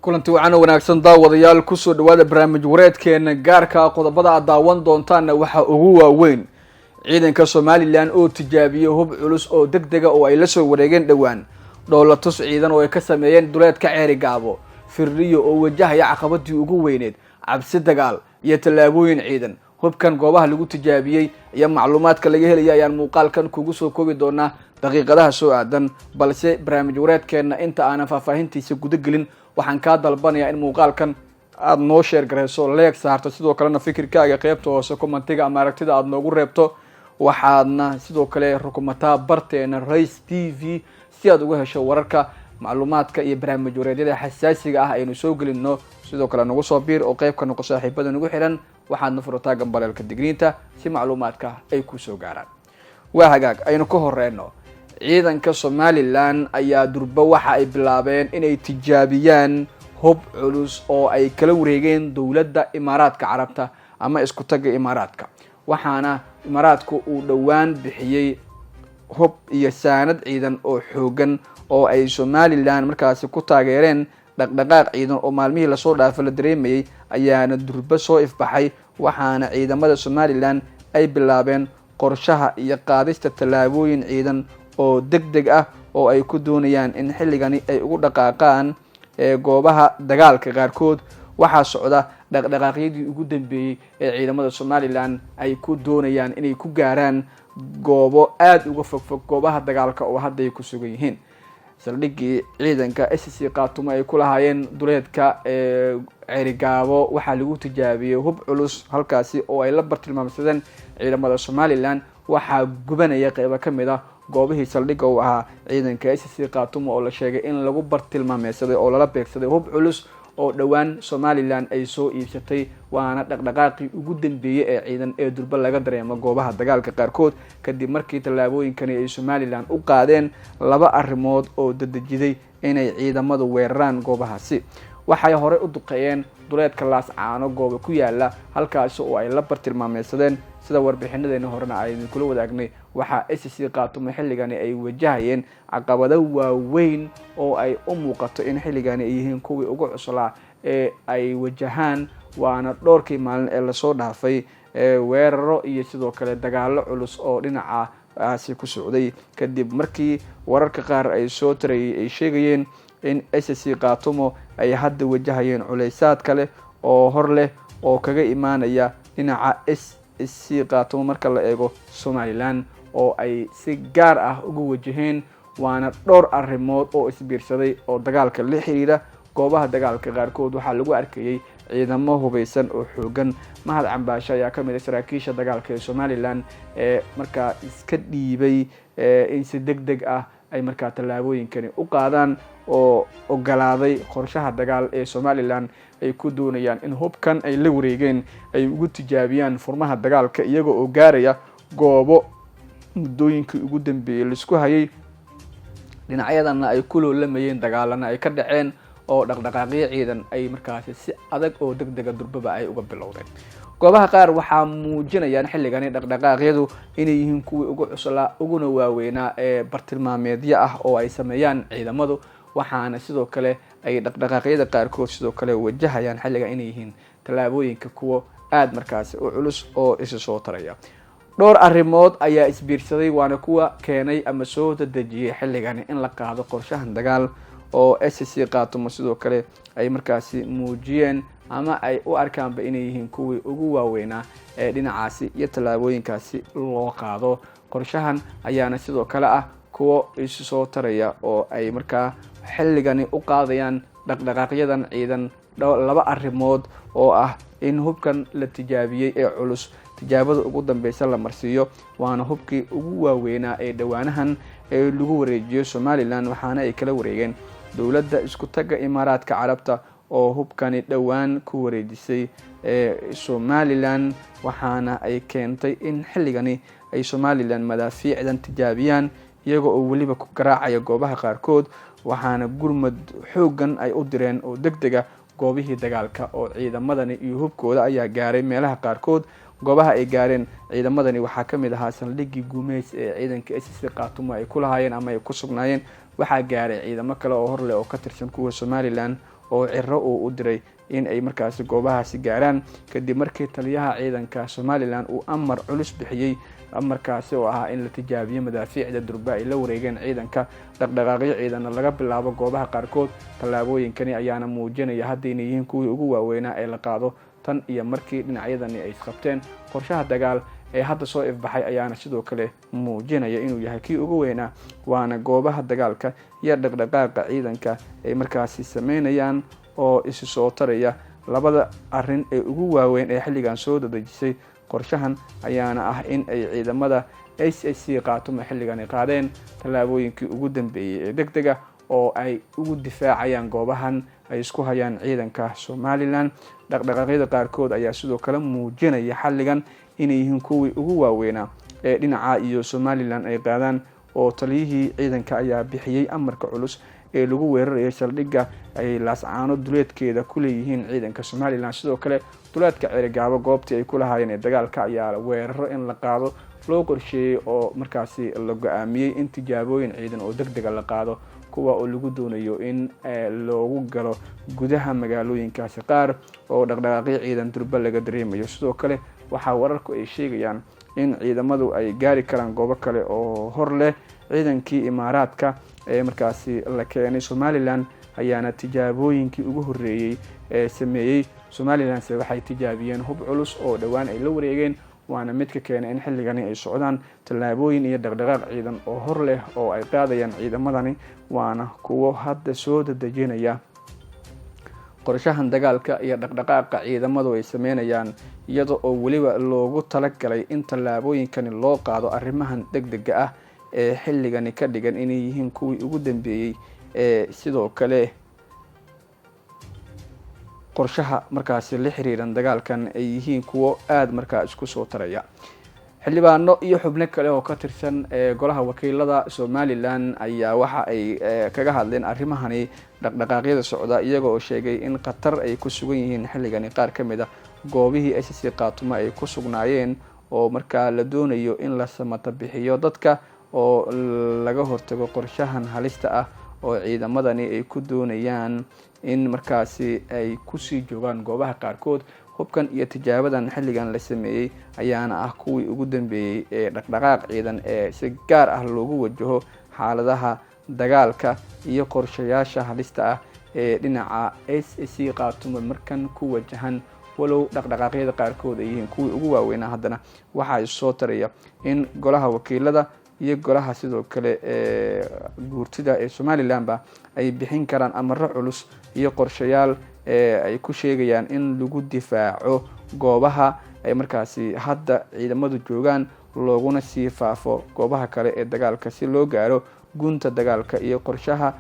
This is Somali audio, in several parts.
kulanti wacan wanaagsan daawadayaal kusoo dhawaada barnaamij wareedkeena gaarka qodobada aad daawan doontaana waxa ugu waaweyn ciidanka Soomaaliland oo tijaabiyay hub culus oo degdega oo ay la soo wareegeen dhawaan dowlatus ciidan oo ay ka sameeyeen duleedka Ceeri Gaabo firriyo oo wajahaya caqabadii ugu weyneed cabsi dagaal iyo talaabooyin ciidan hubkan goobaha lagu tijaabiyay iyo macluumaadka laga helay ayaan muuqaalkan kugu soo koobi doonaa daqiiqadaha soo aadan balse barnaamij wareedkeena inta aan faahfaahintiisa guda gelin waxaan ka dalbanayaa in muuqaalkan aad noo share gareyso like saarto sidoo kalena fikirkaaga qaybta hoose commentiga ama aragtida aad noogu reebto waxaadna sidoo kale rukumataa barteena Race TV si aad uga hesho wararka macluumaadka iyo barnaamij wareedyada xasaasiga ah aynu soo gelino sidoo kale nagu soo biir oo qayb ka noqo saaxiibada nagu xiran waxaadna furtaa gambaleelka digniinta si macluumaadka ay ku soo gaaraan waa hagaag aynu ka horeeyno ciidanka Soomaaliland ayaa durba waxa ay bilaabeen inay tijaabiyaan hub culus oo ay kala wareegeen dawladda Imaaraadka Carabta ama isku taga Imaaraadka waxaana Imaaraadku uu dhawaan bixiyay hub iyo saanad ciidan oo xoogan oo ay Soomaaliland markaas ku taageereen dhaqdhaqaaq ciidan oo maalmihii la soo dhaafay la dareemayay ayaana durba soo ifbaxay waxaana ciidamada Soomaaliland ay bilaabeen qorshaha iyo qaadista talaabooyin ciidan oo degdeg ah oo ay ku doonayaan in xilligani ay ugu dhaqaaqaan goobaha dagaalka qaarkood waxa socda dhaqdhaqaaqyadii ugu dambeeyay ee ciidamada Soomaaliland ay ku doonayaan inay ku gaaraan goobo aad uga fog goobaha dagaalka oo hadda ay ku sugan yihiin saldhigii ciidanka SSC qaatumo ay ku lahaayeen duleedka Ceeri Gaabo waxa lagu tijaabiyay hub culus halkaasi oo ay la bartilmaamsadeen ciidamada Soomaaliland waxa gubanaya qayb ka mid ah goobihii saldhiga oo ahaa ciidanka SSC qaatumo oo la sheegay in lagu bartilmaameysaday oo lala beegsaday hub culus oo dhawaan Soomaaliland ay soo iibsatay waana dhaqdhaqaaqii ugu dambeeyay ee ciidan ee durba laga dareemo goobaha dagaalka qaarkood kadib markii talaabooyinkani ay Soomaaliland u qaadeen laba arrimood oo dadajiday inay ciidamadu weeraraan goobahaasi waxay hore u duqeeyeen duleedka Laas Caano goobo ku yaala halkaas oo ay la bartilmaameysadeen sida warbixinadeena horena ay kula wadaagnay waxa SSC qaatumo xilligani ay wajahayeen caqabado waaweyn oo ay u muuqato in xilligani ay yihiin kuwii ugu cuslaa ee ay wajahaan waana dhowrkii maalin ee la soo dhaafay weeraro iyo sidoo kale dagaalo culus oo dhinacaasi ku socday kadib markii wararka qaar ay soo tarayay ay sheegayeen in SSC qaatumo ay hadda wajahayeen culaysaad kale oo hor leh oo kaga imaanaya dhinaca SSC qaatumo marka la eego Soomaaliland oo ay si gaar ah ugu wajaheen waana dhowr arrimood oo isbiirsaday oo dagaalka la xiriira goobaha dagaalka qaarkood waxa lagu arkayay ciidamo hubeysan oo xoogan Mahad Cambaasho ayaa ka mid ah saraakiisha dagaalka ee Soomaaliland ee markaa iska dhiibay in si degdeg ah ay markaa talaabooyinkani u qaadaan oo ogolaaday qorshaha dagaal ee Soomaaliland ay ku doonayaan in hubkan ay la wareegeen ay ugu tijaabiyaan furmaha dagaalka iyaga oo gaaraya goobo muddooyinkii ugu dambeeyay la isku hayay dhinacyadana ay ku loolamayeen dagaalana ay ka dhaceen oo dhaqdhaqaaqyo ciidan ay markaas si adag oo degdeg durbaba ay uga bilowdeen goobaha qaar waxa muujinayaan xilligani dhaqdhaqaaqyadu inay yihiin kuwii ugu cuslaa uguna waaweynaa ee bartilmaameedyo ah oo ay sameeyaan ciidamadu waxaana sidoo kale ay dhaqdhaqaaqyada qaarkood sidoo kale wajahayaan xilliga inay yihiin talaabooyinka kuwa aad markaas u culus oo isu soo taraya dhowr arrimood ayaa isbiirsaday waana kuwa keenay ama soo dadajiyay xilligani in la qaado qorshahan dagaal oo SSC qaatumo sidoo kale ay markaasi muujiyeen ama ay u arkaanba inay yihiin kuwii ugu waaweynaa ee dhinacaasi iyo talaabooyinkaasi loo qaado qorshahan ayaana sidoo kale ah kuwa isu soo taraya oo ay markaa xilligani u qaadayaan dhaqdhaqaaqyadan ciidan laba arrimood oo ah in hubkan la tijaabiyay ee culus tijaabada ugu dambaysa la marsiiyo waana hubkii ugu waaweynaa ee dhawaanahan ee lagu wareejiyo Soomaaliland waxaana ay kala wareegeen dawladda isku taga Imaaraadka Carabta oo hubkani dhawaan ku wareejisay Soomaaliland waxaana ay keentay in xilligani ay Soomaaliland madaafiicdan tijaabiyaan iyaga oo waliba ku garaacaya goobaha qaarkood waxaana gurmad xoogan ay u direen oo degdeg ah goobihii dagaalka oo ciidamadani iyo hubkooda ayaa gaaray meelaha qaarkood goobaha ay gaareen ciidamadani waxaa ka mid ahaa saldhigii guumeys ee ciidanka SSC qaatumo ay ku lahaayeen ama ay ku sugnaayeen waxaa gaaray ciidamo kale oo horle oo ka tirsan kuwa Soomaaliland oo Ciro uu u diray in ay markaasi goobahaasi gaaraan kadib markii taliyaha ciidanka Somaliland uu amar culus bixiyay amarkaasi oo ah in la tijaabiyo madaafiicda durba ay la wareegeen ciidanka dhaqdhaqaaqyo ciidan laga bilaabo goobaha qaarkood. Tallaabooyinkani ayaana muujinaya hadda inay yihiin kuwii ugu waaweynaa ee la qaado tan iyo markii dhinacyadani ay isqabteen. Qorshaha dagaal ee hadda soo ifbaxay ayaana sidoo kale muujinaya inuu yahay kii ugu weynaa, waana goobaha dagaalka iyo dhaqdhaqaaqa ciidanka ay markaasi sameynayaan oo isu soo taraya. Labada arrin ee ugu waaweyn ee xilligan soo dadajisay qorshahan ayaana ah in ay ciidamada SSC Khaatumo xilligan ay qaadeen tallaabooyinkii ugu dambeeyay ee degdega oo ay ugu difaacayaan goobahan ay isku hayaan ciidanka Somaliland. Dhaqdhaqaaqyada qaarkood ayaa sidoo kale muujinaya xilligan inay yihiin kuwii ugu waaweynaa ee dhinaca iyo Somaliland ay qaadaan, oo taliyihii ciidanka ayaa bixiyay amarka culus ee lagu weerarayay saldhigga ay Laascaanood duleedkeeda ku leeyihiin ciidanka Somaliland. Sidoo kale duleedka Cerigabo goobtii ay ku lahaayeen ee dagaalka ayaa weeraro in la qaado loo qorsheeyay oo markaasi la go'aamiyay in tijaabooyin ciidan oo degdeg la qaado, kuwa oo lagu doonayo in loogu galo gudaha magaalooyinkaasi qaar oo dhaqdhaqaaqyo ciidan durba laga dareemayo. Sidoo kale waxaa wararku ay sheegayaan in ciidamadu ay gaari karaan goobo kale oo hor leh. Ciidankii Imaaraadka ee markaasi la keenay Somaliland ayaana tijaabooyinkii ugu horeeyay ee sameeyay. Somaliland waxay tijaabiyeen hub culus oo dhawaan ay la wareegeen, waana mid ka keenay in xilligani ay socdaan tallaabooyin iyo dhaqdhaqaaq ciidan oo hor leh oo ay qaadayaan ciidamadani, waana kuwo hadda soo dadajinaya qorshahan dagaalka iyo dhaqdhaqaaqa ciidamadu ay sameynayaan, iyada oo weliba loogu talagalay in tallaabooyinkani loo qaado arrimahan degdega ah ee xilligani ka dhigan inay yihiin kuwii ugu dambeeyay ee sidoo kale qorshaha markaasi la xiriiran dagaalkan ay yihiin kuwo aad markaa isku soo taraya. Xildhibaano iyo xubno kale oo ka tirsan golaha wakiilada Somaliland ayaa waxa ay kaga hadleen arrimahani dhaqdhaqaaqyada socda, iyaga oo sheegay in Qatar ay ku sugan yihiin xilligani qaar ka mid ah goobihii SSC Khaatumo ay ku sugnaayeen, oo markaa la doonayo in la samata bixiyo dadka oo laga hortago qorshahan halista ah oo ciidamadani ay ku doonayaan in markaasi ay kusii joogaan goobaha qaarkood. Hubkan iyo tijaabadan xilligan la sameeyay ayaana ah kuwii ugu dambeeyay ee dhaqdhaqaaq ciidan ee si gaar ah loogu wajaho xaaladaha dagaalka iyo qorshayaasha halista ah ee dhinaca SSC Khaatumo markan ku wajahan. Walow dhaqdhaqaaqyada qaarkood ay yihiin kuwii ugu waaweynaa, haddana waxaa soo taraya in golaha wakiilada iyo golaha sidoo kale guurtida ee Somalilandba ay bixin karaan amaro culus iyo qorshayaal ay ku sheegayaan in lagu difaaco goobaha ay markaasi hadda ciidamadu joogaan, looguna sii faafo goobaha kale ee dagaalka si loo gaaro gunta dagaalka iyo qorshaha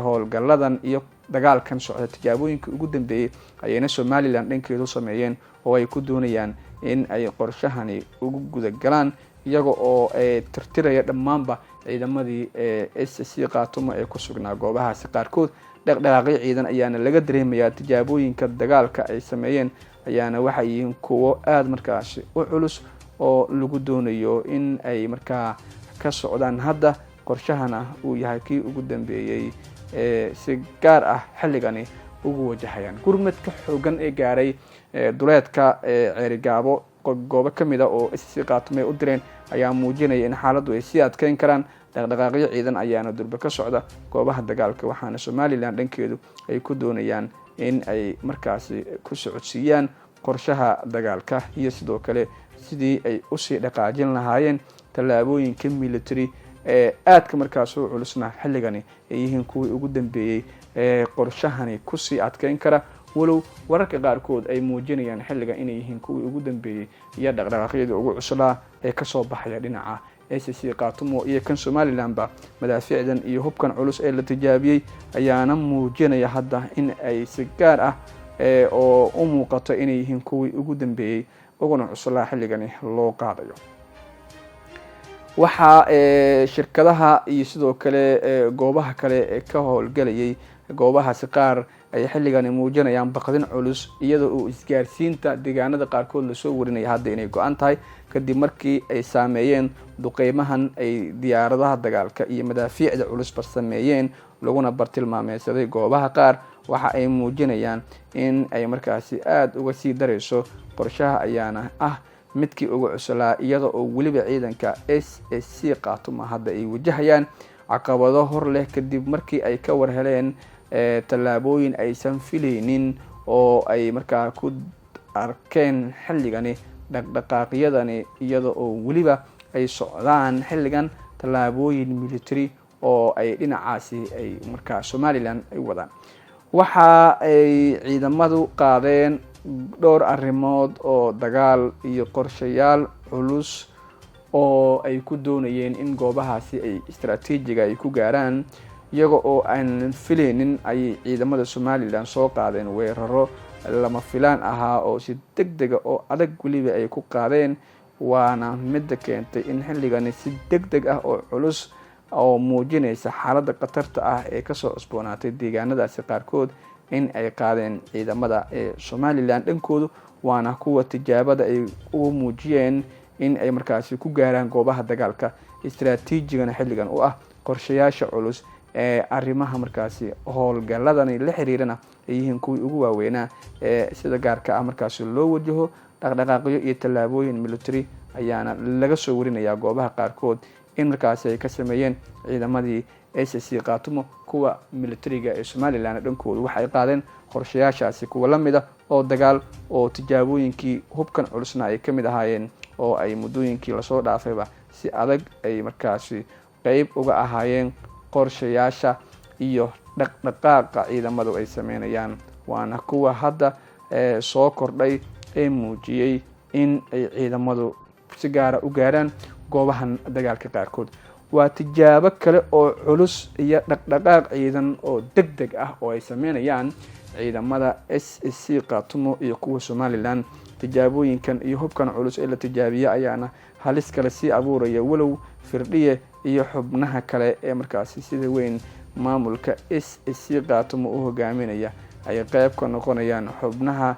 howlgaladan iyo dagaalkan socda. Tijaabooyinka ugu dambeeyay ayayna Somaliland dhankeedu sameeyeen oo ay ku doonayaan in ay qorshahani ugu gudagalaan, iyaga oo tirtiraya dhammaanba ciidamadii SSC Khaatumo ee ku sugnaa goobahaasi qaarkood. Dhaqdhaqaaqyo ciidan ayaana laga dareemayaa. Tijaabooyinka dagaalka ay sameeyeen ayaana waxay yihiin kuwo aad markaasi u culus oo lagu doonayo in ay markaa ka socdaan hadda. Qorshahana uu yahay kii ugu dambeeyay si gaar ah xilligani ugu wajahayaan. Gurmadka xoogan ee gaaray duleedka Cerigabo goobo ka mid ah oo SSC Khaatumo ay u direen ayaa muujinaya in xaaladdu ay sii adkeyn karaan. Dhaqdhaqaaqyo ciidan ayaana durba ka socda goobaha dagaalka, waxaana Somaliland dhankeedu ay ku doonayaan in ay markaasi ku socodsiiyaan qorshaha dagaalka iyo sidoo kale sidii ay usii dhaqaajin lahaayeen tallaabooyinka military ee aadka markaas u culusna xilligani ay yihiin kuwii ugu dambeeyay ee qorshahani kusii adkeyn kara. Walow wararka qaarkood ay muujinayaan xilligan inay yihiin kuwii ugu dambeeyay iyo dhaqdhaqaaqyada ugu cuslaa ee kasoo baxaya dhinaca SSC Khaatumo iyo kan Somalilandba. Madaafiicdan iyo hubkan culus ee la tijaabiyey ayaana muujinaya hadda in ay si gaar ah oo u muuqato inay yihiin kuwii ugu dambeeyay uguna cuslaa xilligani loo qaadayo. Waxaa shirkadaha iyo sidoo kale goobaha kale ka howlgalayay goobahaasi qaar ay xilligani muujinayaan baqdin culus, iyada oo isgaarsiinta deegaanada qaarkood lasoo warinaya hadda inay go-an tahay kadib markii ay saameeyeen duqeymahan ay diyaaradaha dagaalka iyo madaafiicda culus barsameeyeen, laguna bartilmaameysaday goobaha qaar waxa ay muujinayaan in ay markaasi aad uga sii darayso. qorshaha ayaana midkii ugu cuslaa iyada oo weliba ciidanka SSC Khaatumo hadda ay wajahayaan caqabado hor leh kadib markii ay ka war heleen tallaabooyin aysan filaynin oo ay markaa ku arkeen xilligani dhaqdhaqaaqyadani iyada oo weliba ay socdaan xilligan tallaabooyin military oo ay dhinacaasi ay markaa Somaliland ay wadaan. waxa ay ciidamadu qaadeen dhowr arrimood oo dagaal iyo qorshayaal culus oo ay ku doonayeen in goobahaasi ay istaraatiijiga ay ku gaaraan iyaga oo aan filaynin ay ciidamada Somaliland soo qaadeen weeraro lama filaan ahaa oo si degdeg oo adag weliba ay ku qaadeen. waana mid keentay in xilligani si degdeg oo culus oo muujinaysa xaaladda khatarta ee ka soo cusboonaatay deegaanadaasi qaarkood in ay qaadeen ciidamada Somaliland dhankoodu. waana kuwa tijaabada ay ugu muujiyeen in ay markaasi ku gaaraan goobaha dagaalka istaraatiijigana xilligan u qorshayaasha culus arrimaha markaasi howlgaladani la xiriirana ay yihiin kuwii ugu waaweynaa sida gaarka markaasi loo wajaho dhaqdhaqaaqyo iyo tallaabooyin military ayaana laga soo warinayaa goobaha qaarkood in markaasi ay ka sameeyeen ciidamadii SSC Khaatumo. kuwa militariga ee Somaliland dhankoodu waxay qaadeen qorshayaashaasi kuwa lamid oo dagaal oo tijaabooyinkii hubkan culusna ay kamid ahaayeen oo ay muddooyinkii lasoo dhaafayba si adag ay markaasi qayb uga ahaayeen qorshayaasha iyo dhaqdhaqaaqa ciidamadu ay sameynayaan. waana kuwa hadda soo kordhay ee muujiyay in ay ciidamadu si gaara u gaaraan goobahan dagaalka qaarkood. waa tijaabo kale oo culus iyo dhaqdhaqaaq ciidan oo degdeg oo ay sameynayaan ciidamada SSC Khaatumo iyo kuwa Somaliland. tijaabooyinkan iyo hubkan culus ee la tijaabiyay ayaana halis kale sii abuuraya walow firdhiye iyo xubnaha kale ee markaasi sida weyn maamulka SSC Khaatumo u hogaaminaya ay qayb ka noqonayaan xubnaha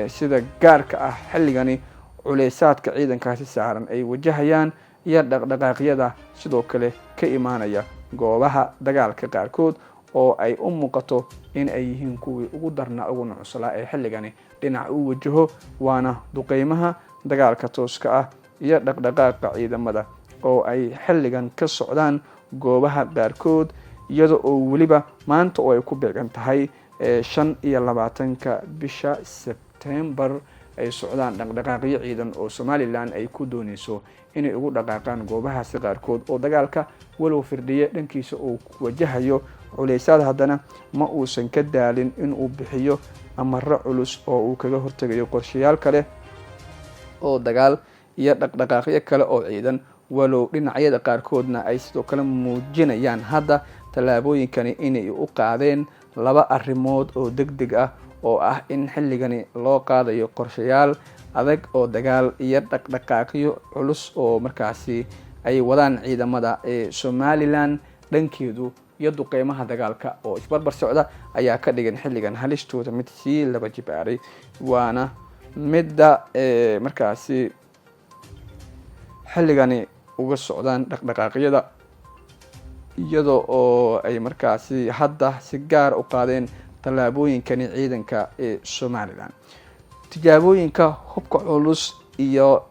sida gaarka xilligani culeysaadka ciidankaasi saaran ay wajahayaan iyo dhaqdhaqaaqyada sidoo kale ka imaanaya goobaha dagaalka qaarkood oo ay u muuqato in ay yihiin kuwii ugu darnaa ugu nucsalaa ee xilligani dhinac u wajaho. waana duqeymaha dagaalka tooska iyo dhaqdhaqaaqa ciidamada oo ay xilligan ka socdaan goobaha qaarkood iyada oo weliba maanta oo ay ku beegan tahay 25 bisha September ay socdaan dhaqdhaqaaqyo ciidan oo Somaliland ay ku doonayso inay ugu dhaqaaqaan goobahaasi qaarkood oo dagaalka walow firdhiye dhankiisa uu wajahayo culeysaad haddana ma uusan ka daalin in uu bixiyo amarro culus oo uu kaga hortagayo qorshayaal kale oo dagaal iyo dhaqdhaqaaqyo kale oo ciidan walow dhinacyada qaarkoodna ay sidoo kale muujinayaan hadda tallaabooyinkani inay u qaadeen laba arrimood oo degdeg oo in xilligani loo qaadayo qorshayaal adag oo dagaal iyo dhaqdhaqaaqyo culus oo markaasi ay wadaan ciidamada Somaliland dhankeedu iyo duqeymaha dagaalka oo isbarbar socda ayaa ka dhigan xilligan halistooda mid si laba jibaaray. waana midda markaasi xilligani uga socdaan dhaqdhaqaaqyada iyada oo ay markaasi hadda si gaar u qaadeen tallaabooyinkani ciidanka Somaliland. tijaabooyinka hubka culus iyo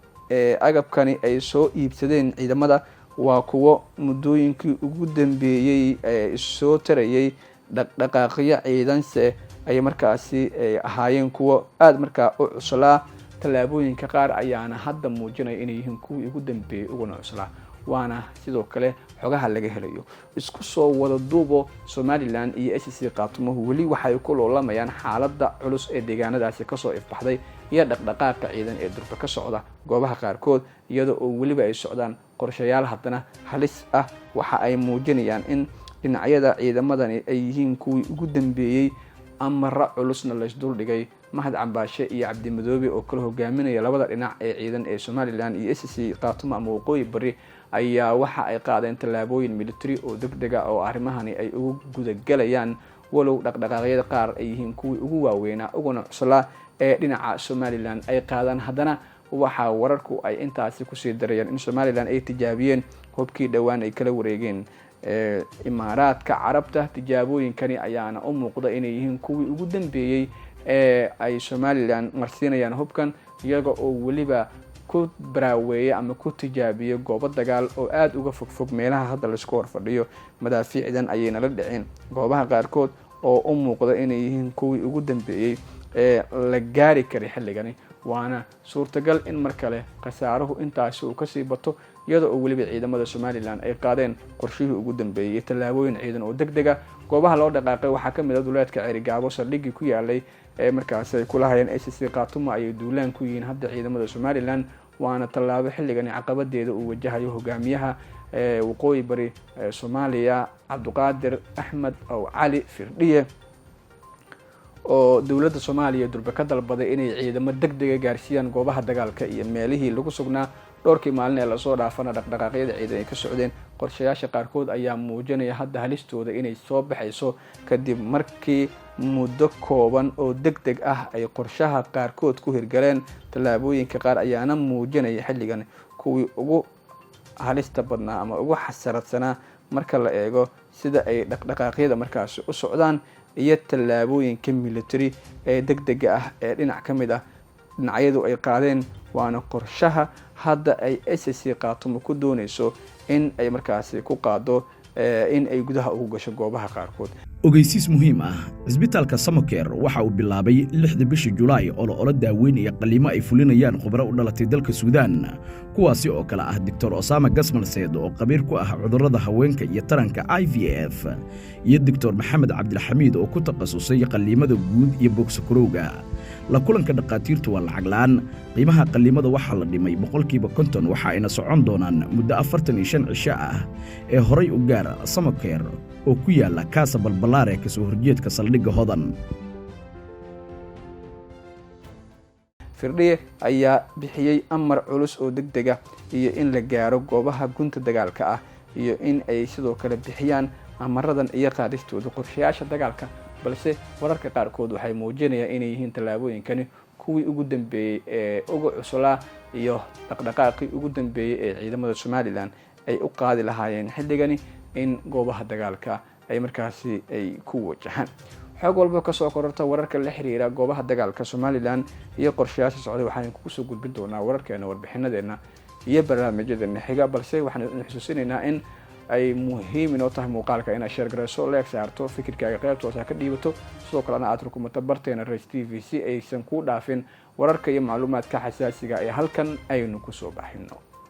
agabkani ay soo iibsadeen ciidamada waa kuwo muddooyinkii ugu dambeeyay soo tarayay dhaqdhaqaaqyo ciidanse ay markaasi ahaayeen kuwo aad markaa u cuslaa. tallaabooyinka qaar ayaana hadda muujinaya inay yihiin kuwii ugu dambeeyay uguna cuslaa. waana sidoo kale xogaha laga helayo isku soo wada duubo Somaliland iyo SSC Khaatumo weli waxay ku loolamayaan xaaladda culus ee deegaanadaasi ka soo ifbaxday iyo dhaqdhaqaaqa ciidan ee durba ka socda goobaha qaarkood iyada oo weliba ay socdaan qorshayaal haddana halis waxa ay muujinayaan in dhinacyada ciidamadani ay yihiin kuwii ugu dambeeyay amarro culusna la isdul dhigay. Mahad Cambaashe iyo Cabdi Madoobe oo kala hogaaminaya labada dhinac ee ciidan ee Somaliland iyo SSC Khaatumo ama waqooyi bari ayaa waxa ay qaadeen tallaabooyin military oo degdeg oo arrimahani ay ugu gudagalayaan walow dhaqdhaqaaqyada qaar ay yihiin kuwii ugu waaweynaa uguna cuslaa ee dhinaca Somaliland ay qaadaan. haddana waxa wararku ay intaasi ku sii darayaan in Somaliland ay tijaabiyeen hubkii dhawaan ay kala wareegeen imaaraadka carabta. tijaabooyinkani ayaana u muuqda inay yihiin kuwii ugu dambeeyey ee ay Somaliland marsiinayaan hubkan, iyaga oo weliba ku baraaweeyay ama ku tijaabiyay goobo dagaal oo aad uga fogfog meelaha hadda la isku horfadhiyo. madaafiicdan ayayna la dhicin goobaha qaarkood oo u muuqda inay yihiin kuwii ugu dambeeyey ee la gaari karay xilligani, waana suurtagal in mar kale khasaaruhu intaasi uu kasii bato, iyada oo weliba ciidamada Somaliland ay qaadeen qorshihii ugu dambeeyay tallaabooyin ciidan oo degdega. goobaha loo dhaqaaqay waxaa ka mid ah duleedka Ceerigaabo, saldhiggii ku yaalay ee markaas ay kula hayeen SSC Khaatumo ayay duulaan ku yihiin hadda ciidamada Somaliland, waana tallaabo xilligani caqabadeeda uu wajahayo hogaamiyaha waqooyi bari Soomaaliya Cabdiqaadir Axmed oo Cali Firdhiye, oo dowladda Soomaaliya durba ka dalbaday inay ciidamo degdeg gaarsiiyaan goobaha dagaalka iyo meelihii lagu sugnaa. dhowrkii maalin ee lasoo dhaafana dhaqdhaqaaqyada ciidan ay ka socdeen. qorshayaasha qaarkood ayaa muujinaya hadda halistooda inay soo baxayso kadib markii muddo kooban oo degdeg ah ay qorshaha qaarkood ku hirgaleen. tallaabooyinka qaar ayaana muujinaya xilligan kuwii ugu halista badnaa ama ugu xasaradsanaa marka la eego sida ay dhaqdhaqaaqyada markaas u socdaan iyo tallaabooyinka military ee degdega ah ee dhinac ka mid ah dhinacyadu ay qaadeen. waana qorshaha hadda ay SSC Khaatumo ku doonayso in ay markaasi ku qaado in ay gudaha ugu gasho goobaha qaarkood. ogeysiis muhiim ah, isbitaalka Samaker waxa uu bilaabay 6 bishii Julaay oo daaweyn iyo qaliimo ay fulinayaan khubaro u dhalatay dalka Suudaan, kuwaasi oo kala ah Dr. Osama Gasmal Said oo qabiir ku ah cudurrada haweenka iyo taranka IVF, iyo Dr. Maxamed Cabdilxamiid oo ku takhasusay qaliimada guud iyo bogsakarowga. la kulanka dhaqaatiirtu waa lacag la'aan. qiimaha qaliimada waxaa la dhimay 50%, waxa ayna socon doonaan muddo 45 cisho ah. ee horay u gaar Samaker oo ku yaala Kaasa Balbalaare ka soo horjeedka saldhigga Hodan. Firdhiye ayaa bixiyay amar culus oo degdeg ah iyo in la gaaro goobaha gunta dagaalka ah iyo in ay sidoo kale bixiyaan amaradan iyo qaadistooda qorshayaasha dagaalka, balse wararka qaarkood waxay muujinayaan inay yihiin tallaabooyinkani kuwii ugu dambeeyay ee ugu cuslaa iyo dhaqdhaqaaqii ugu dambeeyay ee ciidamada Somaliland ay u qaadi lahaayeen xilligani in goobaha dagaalka ay markaasi ay ku wajahaan. xog walba ka soo kororta wararka la xiriira goobaha dagaalka Somaliland iyo qorshayaasha socday waxaan ku soo gudbin doonaa wararkeena, warbixinadeena iyo barnaamijyadeena xiga, balse waxaan xusuusinaynaa in ay muhiim inoo tahay muuqaalka inaad share garayso, like saarto, fikirkaaga qaybtooda ka dhiibato, sidoo kalena aad rukumato barteena Rays TV si aysan ku dhaafin wararka iyo macluumaadka xasaasiga ee halkan aynu ku soo baxino.